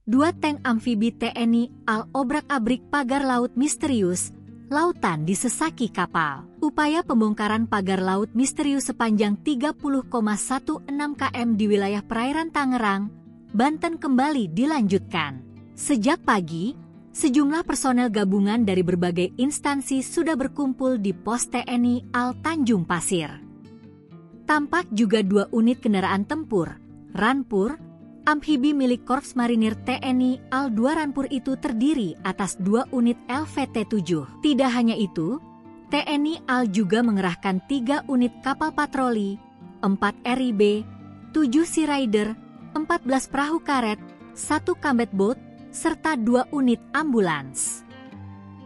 Dua tank amfibi TNI AL obrak-abrik pagar laut misterius, lautan disesaki kapal. Upaya pembongkaran pagar laut misterius sepanjang 30,16 km di wilayah perairan Tangerang, Banten kembali dilanjutkan. Sejak pagi, sejumlah personel gabungan dari berbagai instansi sudah berkumpul di pos TNI AL Tanjung Pasir. Tampak juga 2 unit kendaraan tempur, Rampur, amfibi milik Korps Marinir TNI AL 2 Rampur itu terdiri atas 2 unit LVT-7. Tidak hanya itu, TNI AL juga mengerahkan 3 unit kapal patroli, 4 RIB, 7 Sea Rider, 14 perahu karet, 1 combat boat, serta 2 unit ambulans.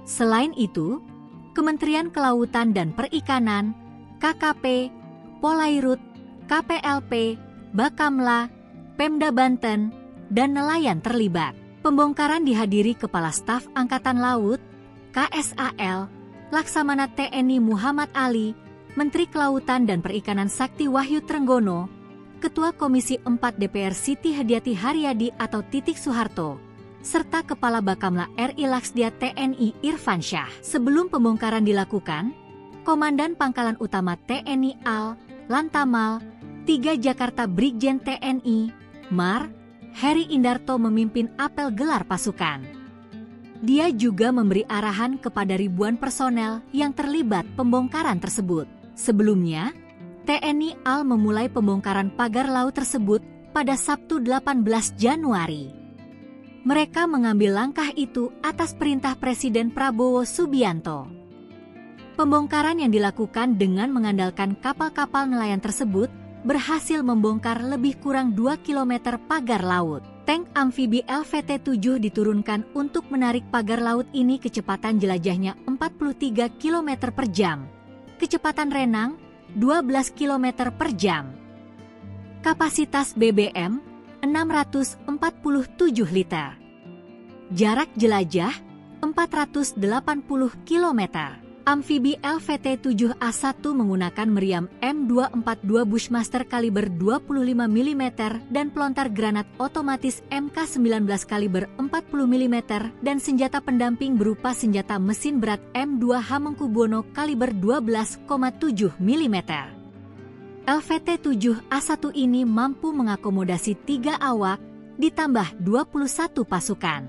Selain itu, Kementerian Kelautan dan Perikanan, KKP, Polairut, KPLP, Bakamla, Pemda Banten, dan nelayan terlibat. Pembongkaran dihadiri Kepala Staf Angkatan Laut, KSAL, Laksamana TNI Muhammad Ali, Menteri Kelautan dan Perikanan Sakti Wahyu Trenggono, Ketua Komisi 4 DPR Siti Hadiati Haryadi atau Titik Soeharto, serta Kepala Bakamla RI Laksdia TNI Irfan Syah. Sebelum pembongkaran dilakukan, Komandan Pangkalan Utama TNI AL, Lantamal, 3 Jakarta Brigjen TNI, Mar, Heri Indarto memimpin apel gelar pasukan. Dia juga memberi arahan kepada ribuan personel yang terlibat pembongkaran tersebut. Sebelumnya, TNI AL memulai pembongkaran pagar laut tersebut pada Sabtu 18 Januari. Mereka mengambil langkah itu atas perintah Presiden Prabowo Subianto. Pembongkaran yang dilakukan dengan mengandalkan kapal-kapal nelayan tersebut berhasil membongkar lebih kurang 2 km pagar laut. Tank amfibi LVT-7 diturunkan untuk menarik pagar laut ini kecepatan jelajahnya 43 km per jam. Kecepatan renang 12 km per jam. Kapasitas BBM 647 liter. Jarak jelajah 480 km. Amfibi LVT-7A1 menggunakan meriam M242 Bushmaster kaliber 25 mm dan pelontar granat otomatis MK19 kaliber 40 mm dan senjata pendamping berupa senjata mesin berat M2 Hamengkubuwono kaliber 12,7 mm. LVT-7A1 ini mampu mengakomodasi 3 awak ditambah 21 pasukan.